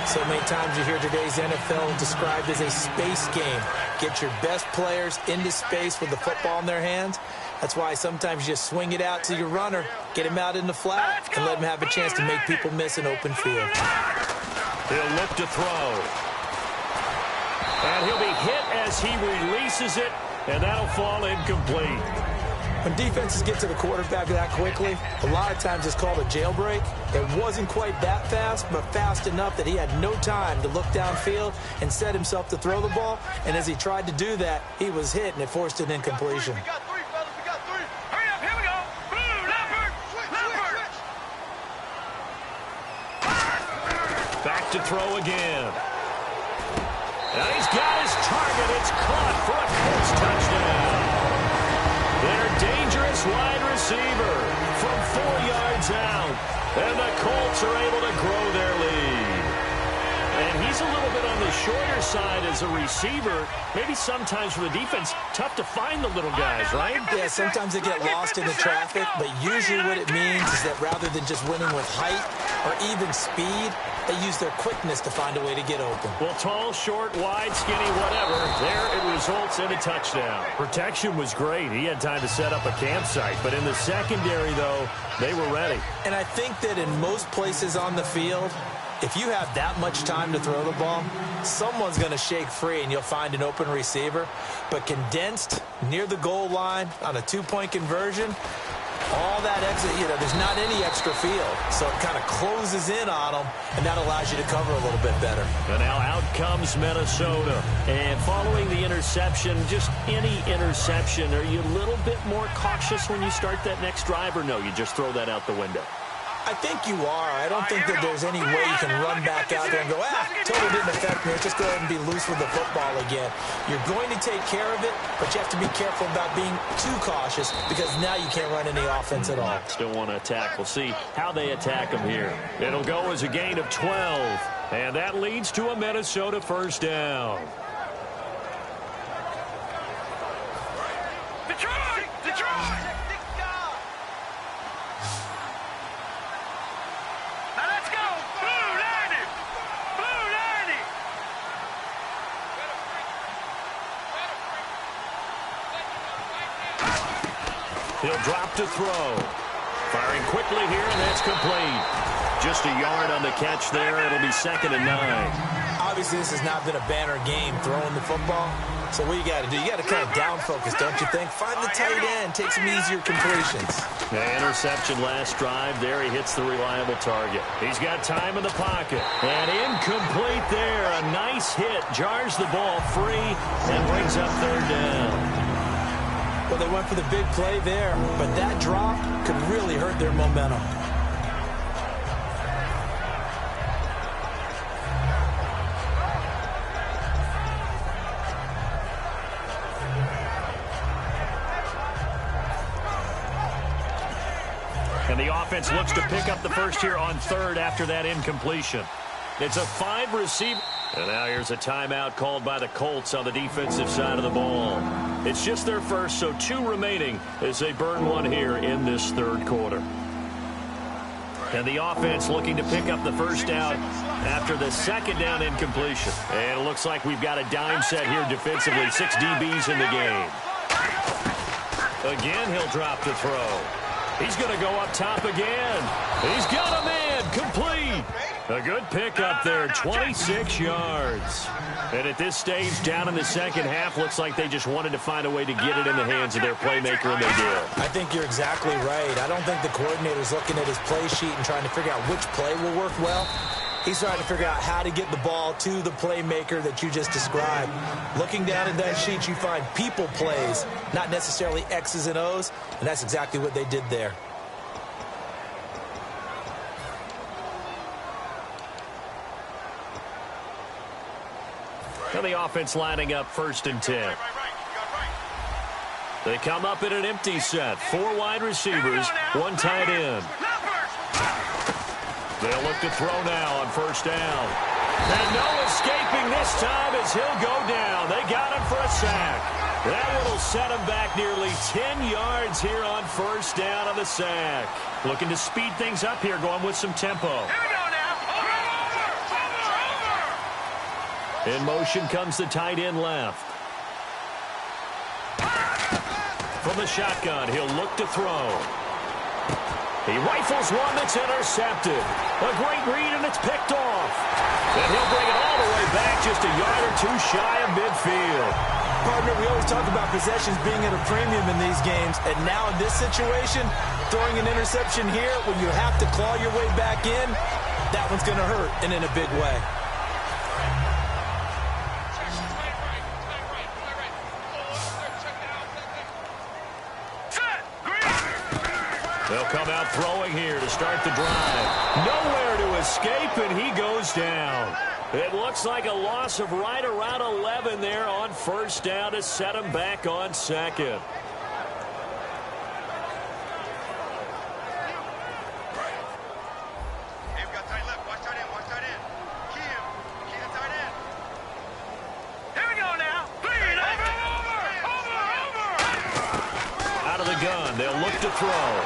So many times you hear today's NFL described as a space game. Get your best players into space with the football in their hands. That's why sometimes you just swing it out to your runner, get him out in the flat, and let him have a chance to make people miss an open field. He'll look to throw. And he'll be hit as he releases it, and that'll fall incomplete. When defenses get to the quarterback that quickly, a lot of times it's called a jailbreak. It wasn't quite that fast, but fast enough that he had no time to look downfield and set himself to throw the ball. And as he tried to do that, he was hit, and it forced an incompletion. We got three, fellas. We got three. Hurry up. Here we go. Blue, Leopard. Switch. Back to throw again. And he's got his target. It's caught for a Colts touchdown. Their dangerous wide receiver from 4 yards out. And the Colts are able to grow their lead. And he's a little bit on the shorter side as a receiver. Maybe sometimes for the defense, tough to find the little guys, right? Yeah, sometimes they get lost in the traffic, but usually what it means is that rather than just winning with height or even speed, they use their quickness to find a way to get open. Well, tall, short, wide, skinny, whatever, there it results in a touchdown. Protection was great. He had time to set up a campsite, but in the secondary, though, they were ready. And I think that in most places on the field, if you have that much time to throw the ball, someone's going to shake free and you'll find an open receiver. But condensed near the goal line on a two-point conversion, all that exit, there's not any extra field. So it kind of closes in on them, and that allows you to cover a little bit better. And now out comes Minnesota. And following the interception, just any interception, are you a little bit more cautious when you start that next drive, or no, you just throw that out the window? I think you are. I don't think that there's any way you can run back out there and go, totally didn't affect me. Just go ahead and be loose with the football again. You're going to take care of it, but you have to be careful about being too cautious because now you can't run any offense at all. Still want to attack. We'll see how they attack them here. It'll go as a gain of 12, and that leads to a Minnesota first down. Detroit! Detroit! He'll drop to throw. Firing quickly here, and that's complete. Just a yard on the catch there. It'll be 2nd and 9. Obviously, this has not been a banner game throwing the football. So what you got to do, you got to kind of down focus, don't you think? Find the tight end, take some easier completions. The interception last drive. There he hits the reliable target. He's got time in the pocket. And incomplete there. A nice hit. Jars the ball free and brings up 3rd down. Well, they went for the big play there, but that drop could really hurt their momentum. And the offense looks to pick up the first here on 3rd after that incompletion. It's a 5-receiver. And now here's a timeout called by the Colts on the defensive side of the ball. It's just their first, so 2 remaining as they burn one here in this 3rd quarter. And the offense looking to pick up the first down after the 2nd down incompletion. And it looks like we've got a dime set here defensively. 6 DBs in the game. Again, he'll drop to throw. He's going to go up top again. He's got a man complete. A good pickup there, 26 yards. And at this stage, down in the second half, looks like they just wanted to find a way to get it in the hands of their playmaker, and they did. I think you're exactly right. I don't think the coordinator's looking at his play sheet and trying to figure out which play will work well. He's trying to figure out how to get the ball to the playmaker that you just described. Looking down at that sheet, you find people plays, not necessarily X's and O's, and that's exactly what they did there. And the offense lining up 1st and 10. They come up in an empty set. 4 wide receivers, 1 tight end. They'll look to throw now on 1st down. And no escaping this time as he'll go down. They got him for a sack. That one will set him back nearly 10 yards here on first down on the sack. Looking to speed things up here, going with some tempo. Here we go now. Over. In motion comes the tight end left. From the shotgun, he'll look to throw. He rifles one that's intercepted. A great read, and it's picked off. And he'll bring it all the way back, just a yard or two shy of midfield. Partner, we always talk about possessions being at a premium in these games, and now in this situation, throwing an interception here when you have to claw your way back in, that one's going to hurt, and in a big way. They'll come out throwing here to start the drive. Nowhere to escape, and he goes down. It looks like a loss of right around 11 there on first down to set him back on second. Hey, we got tight left. Watch tight end. Watch tight end. Key him. Key the tight end. Here we go now. Clean. Over. Out of the gun, they'll look to throw.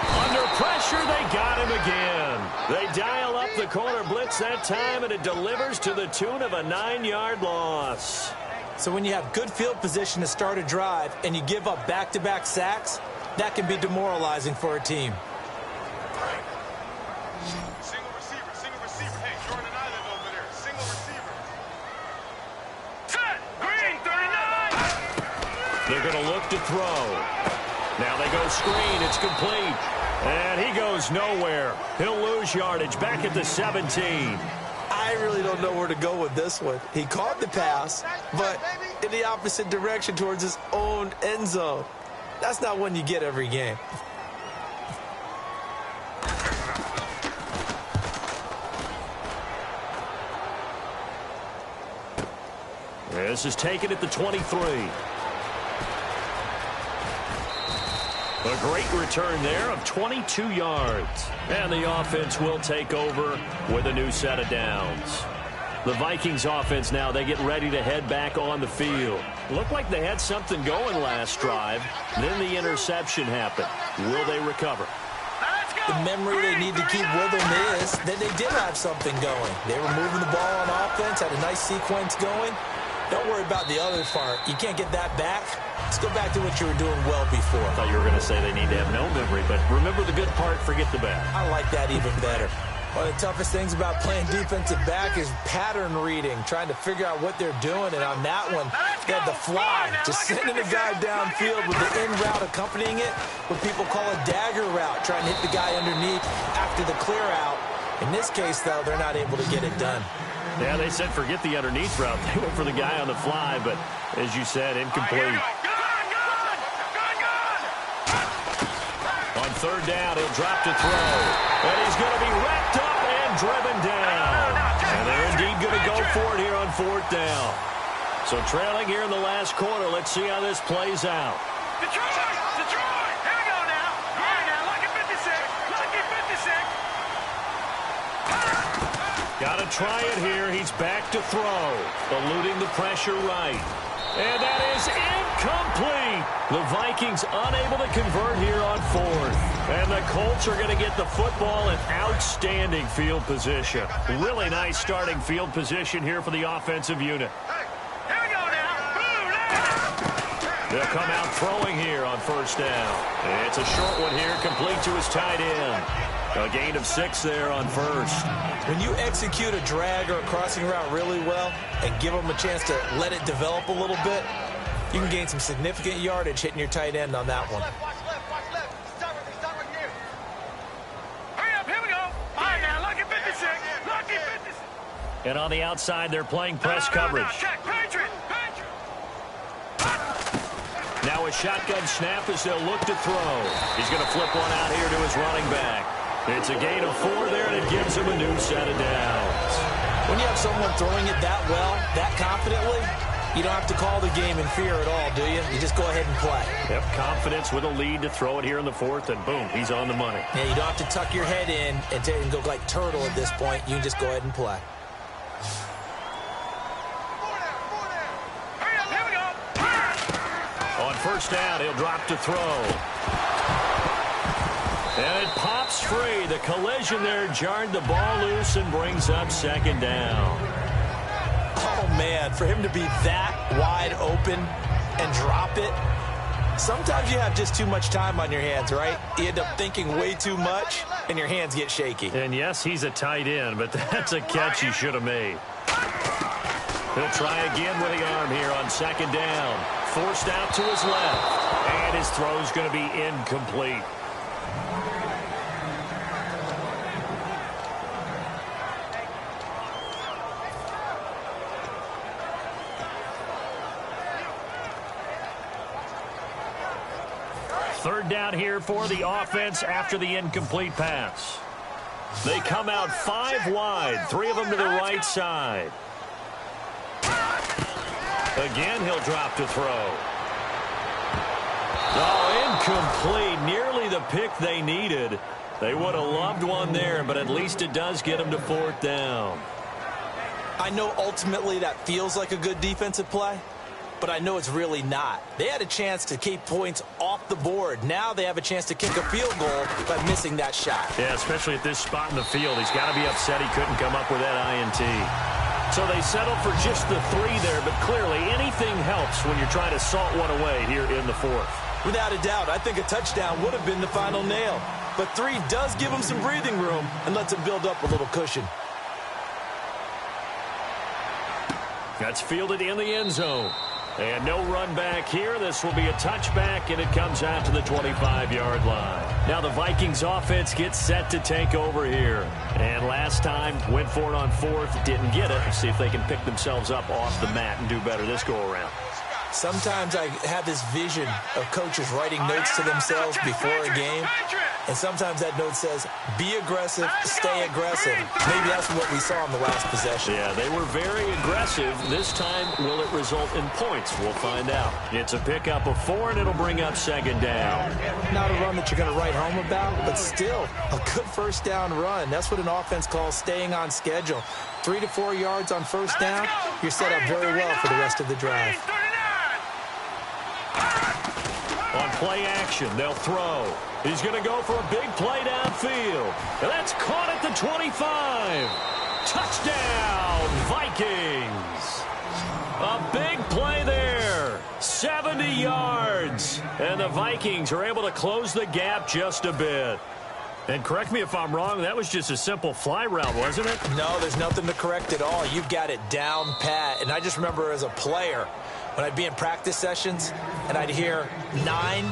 Under pressure, they got him again. They dial up the corner blitz that time, and it delivers to the tune of a 9-yard loss. So when you have good field position to start a drive and you give up back-to-back sacks, that can be demoralizing for a team. Single receiver. Single receiver. Hey, Jordan Island over there. Single receiver. Set. Green. 39. They're going to look to throw. Now they go screen. It's complete. And he goes nowhere. He'll lose yardage back at the 17. I really don't know where to go with this one. He caught the pass, but in the opposite direction towards his own end zone. That's not one you get every game. This is taken at the 23. A great return there of 22 yards. And the offense will take over with a new set of downs. The Vikings offense now, they get ready to head back on the field. Looked like they had something going last drive. Then the interception happened. Will they recover? The memory they need to keep with them is that they did have something going. They were moving the ball on offense, had a nice sequence going. Don't worry about the other part. You can't get that back. Let's go back to what you were doing well before. I thought you were going to say they need to have no memory, but remember the good part, forget the bad. I like that even better. One of the toughest things about playing defensive back is pattern reading, trying to figure out what they're doing. And on that one, they had the fly, just sending a guy downfield with the in route accompanying it, what people call a dagger route, trying to hit the guy underneath after the clear out. In this case, though, they're not able to get it done. Yeah, they said forget the underneath route. They went for the guy on the fly, but as you said, incomplete. On third down, he'll drop to throw. And he's going to be wrapped up and driven down. And they're indeed going to go for it here on fourth down. So trailing here in the last quarter, let's see how this plays out. Detroit! Detroit! Here we go now. All right, now, lucky 56. Lucky 56. Got to try it here. He's back to throw. Eluding the pressure right. And that is incomplete. The Vikings unable to convert here on fourth. And the Colts are going to get the football in outstanding field position. Really nice starting field position here for the offensive unit. Hey, here we go now. They'll come out throwing here on first down. It's a short one here, complete to his tight end. A gain of 6 there on first. When you execute a drag or a crossing route really well and give them a chance to let it develop a little bit, you can gain some significant yardage hitting your tight end on that one. Watch left, watch left. Stop right here. Hurry up, here we go. All right, now, lucky 56. Lucky 56. And on the outside, they're playing press coverage. Check, Patriot. Now a shotgun snap as they'll look to throw. He's going to flip one out here to his running back. It's a gain of 4 there, and it gives him a new set of downs. When you have someone throwing it that well, that confidently, you don't have to call the game in fear at all, do you? You just go ahead and play. Yep, confidence with a lead to throw it here in the fourth, and boom, he's on the money. Yeah, you don't have to tuck your head in and go like turtle at this point. You can just go ahead and play. first down. He'll drop to throw. And it pops free. The collision there jarred the ball loose and brings up second down. Oh, man, for him to be that wide open and drop it. Sometimes you have just too much time on your hands, right? You end up thinking way too much, and your hands get shaky. And, yes, he's a tight end, but that's a catch he should have made. He'll try again with the arm here on second down. Forced out to his left. And his throw's going to be incomplete. Third down here for the offense after the incomplete pass. They come out 5 wide, 3 of them to the right side. Again, he'll drop to throw. Oh, incomplete. Nearly the pick they needed. They would have loved one there, but at least it does get them to 4th down. I know ultimately that feels like a good defensive play, but I know it's really not. They had a chance to keep points off the board. Now they have a chance to kick a field goal by missing that shot. Yeah, especially at this spot in the field. He's got to be upset he couldn't come up with that INT. So they settle for just the 3 there, but clearly anything helps when you're trying to salt one away here in the 4th. Without a doubt, I think a touchdown would have been the final nail. But 3 does give him some breathing room and lets him build up a little cushion. That's fielded in the end zone. And no run back here. This will be a touchback, and it comes out to the 25-yard line. Now the Vikings offense gets set to take over here. And last time, went for it on 4th, didn't get it. Let's see if they can pick themselves up off the mat and do better this go-around. Sometimes I have this vision of coaches writing notes to themselves before a game. And sometimes that note says, be aggressive, stay aggressive. Maybe that's what we saw in the last possession. Yeah, they were very aggressive. This time, will it result in points? We'll find out. It's a pickup of 4, and it'll bring up second down. Not a run that you're going to write home about, but still a good first down run. That's what an offense calls staying on schedule. 3 to 4 yards on first down, you're set up very well for the rest of the drive. On play action, they'll throw. He's going to go for a big play downfield. And that's caught at the 25. Touchdown, Vikings. A big play there. 70 yards. And the Vikings are able to close the gap just a bit. And correct me if I'm wrong, that was just a simple fly route, wasn't it? No, there's nothing to correct at all. You've got it down pat. And I just remember as a player, when I'd be in practice sessions and I'd hear 9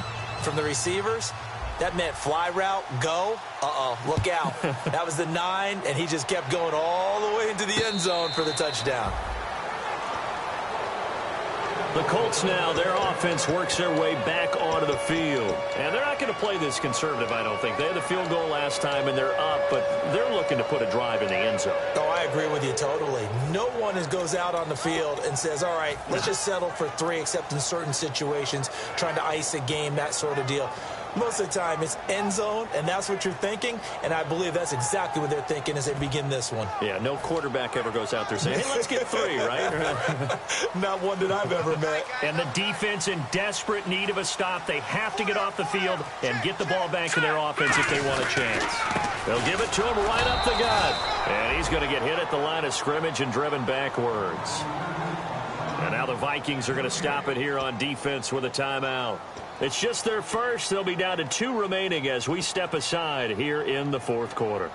from the receivers, that meant fly route, go. Uh-oh, look out. That was the 9, and he just kept going all the way into the end zone for the touchdown. The Colts now, their offense works their way back onto the field. And they're not going to play this conservative, I don't think. They had the field goal last time, and they're up, but they're looking to put a drive in the end zone. Oh, I agree with you totally. No one goes out on the field and says, all right, let's just settle for 3, except in certain situations, trying to ice a game, that sort of deal. Most of the time, it's end zone, and that's what you're thinking, and I believe that's exactly what they're thinking as they begin this one. Yeah, no quarterback ever goes out there saying, hey, let's get 3, right? Not one that I've ever met. And the defense in desperate need of a stop. They have to get off the field and get the ball back to their offense if they want a chance. They'll give it to him right up the gut. And he's going to get hit at the line of scrimmage and driven backwards. And now the Vikings are going to stop it here on defense with a timeout. It's just their first. They'll be down to 2 remaining as we step aside here in the 4th quarter.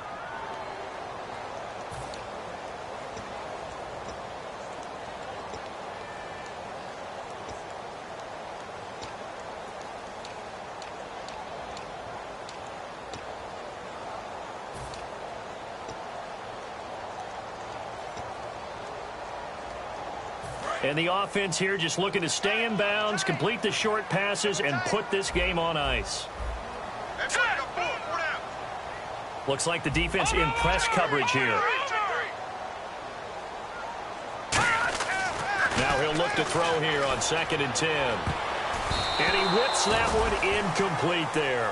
And the offense here just looking to stay in bounds, complete the short passes, and put this game on ice. Looks like the defense in press coverage here. Now he'll look to throw here on 2nd and 10. And he whips that one incomplete there.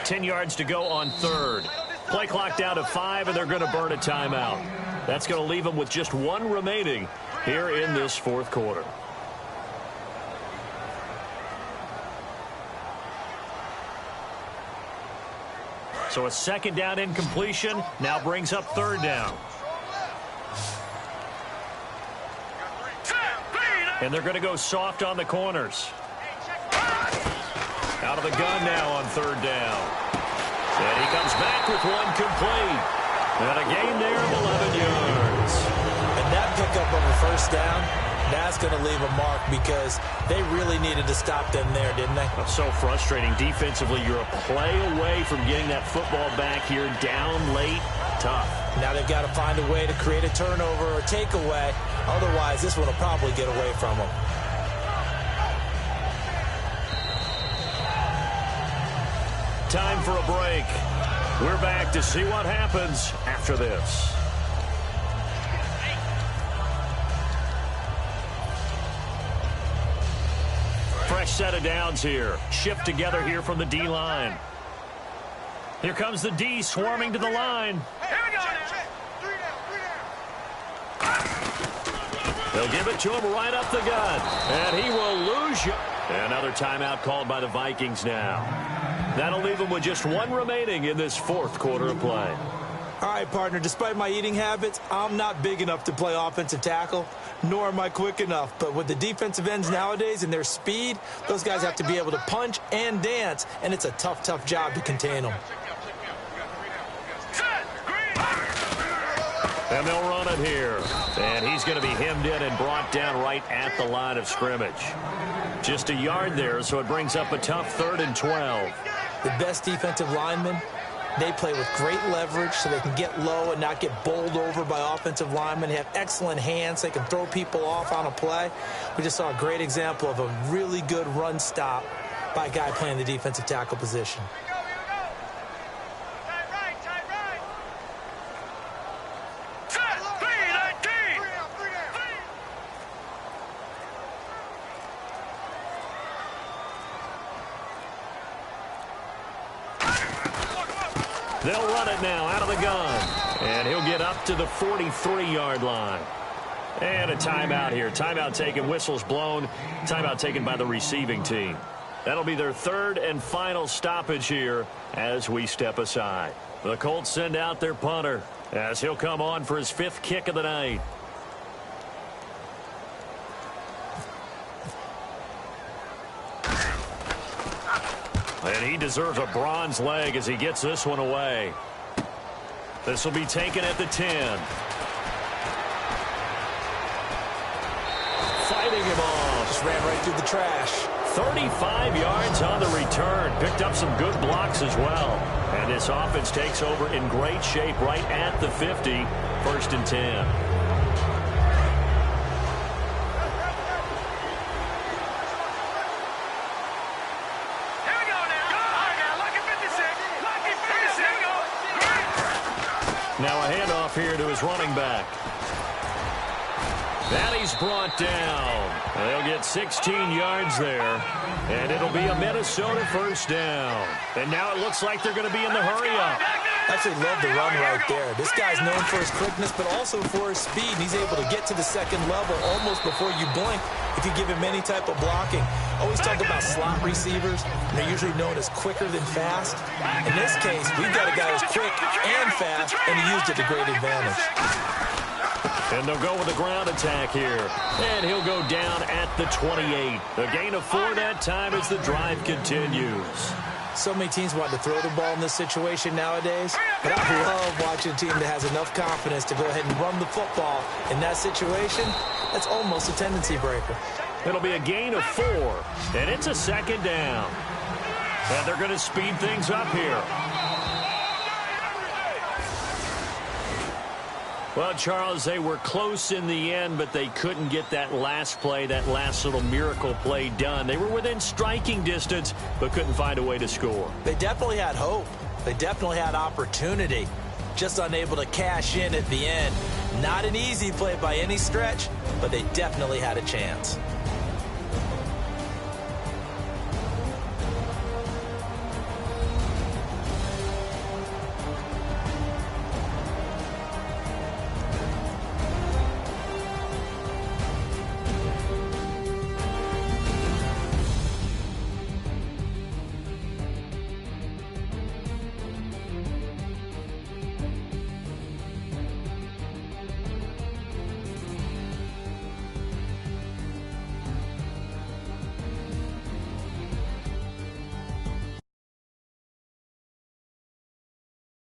10 yards to go on third. Play clock down to 5, and they're going to burn a timeout. That's going to leave them with just 1 remaining here in this fourth quarter. So a second down incompletion now brings up third down. And they're going to go soft on the corners. Out of the gun now on third down. And he comes back with 1 complete. And a gain there of 11 yards. And that pickup of a first down, that's going to leave a mark because they really needed to stop them there, didn't they? So frustrating. Defensively, you're a play away from getting that football back here down late. Tough. Now they've got to find a way to create a turnover or takeaway. Otherwise, this one will probably get away from them. Time for a break. We're back to see what happens after this. Fresh set of downs here. Shift together here from the D-line. Here comes the D swarming to the line. They'll give it to him right up the gut. And he will lose you. Another timeout called by the Vikings now. That'll leave them with just 1 remaining in this fourth quarter of play. All right, partner, despite my eating habits, I'm not big enough to play offensive tackle, nor am I quick enough. But with the defensive ends nowadays and their speed, those guys have to be able to punch and dance, and it's a tough, tough job to contain them. And they'll run it here. And he's going to be hemmed in and brought down right at the line of scrimmage. Just a yard there, so it brings up a tough 3rd and 12. The best defensive linemen, they play with great leverage so they can get low and not get bowled over by offensive linemen. They have excellent hands. They can throw people off on a play. We just saw a great example of a really good run stop by a guy playing the defensive tackle position. They'll run it now out of the gun. And he'll get up to the 43-yard line. And a timeout here. Timeout taken, whistles blown. Timeout taken by the receiving team. That'll be their 3rd and final stoppage here as we step aside. The Colts send out their punter as he'll come on for his 5th kick of the night. And he deserves a bronze leg as he gets this one away. This will be taken at the 10. Fighting him off. Just ran right through the trash. 35 yards on the return. Picked up some good blocks as well. And this offense takes over in great shape right at the 50. 1st and 10. Now a handoff here to his running back. And he's brought down. They'll get 16 yards there. And it'll be a Minnesota 1st down. And now it looks like they're going to be in the hurry-up. Actually love the run right there. This guy's known for his quickness, but also for his speed. He's able to get to the 2nd level almost before you blink if you give him any type of blocking. Always talk about slot receivers. They're usually known as quicker than fast. In this case, we've got a guy who's quick and fast, and he used it to great advantage. And they'll go with a ground attack here. And he'll go down at the 28. A gain of 4 that time as the drive continues. So many teams want to throw the ball in this situation nowadays, but I love watching a team that has enough confidence to go ahead and run the football. In that situation, that's almost a tendency breaker. It'll be a gain of 4, and it's a 2nd down. And they're going to speed things up here. Well, Charles, they were close in the end, but they couldn't get that last play, that last little miracle play done. They were within striking distance, but couldn't find a way to score. They definitely had hope. They definitely had opportunity. Just unable to cash in at the end. Not an easy play by any stretch, but they definitely had a chance.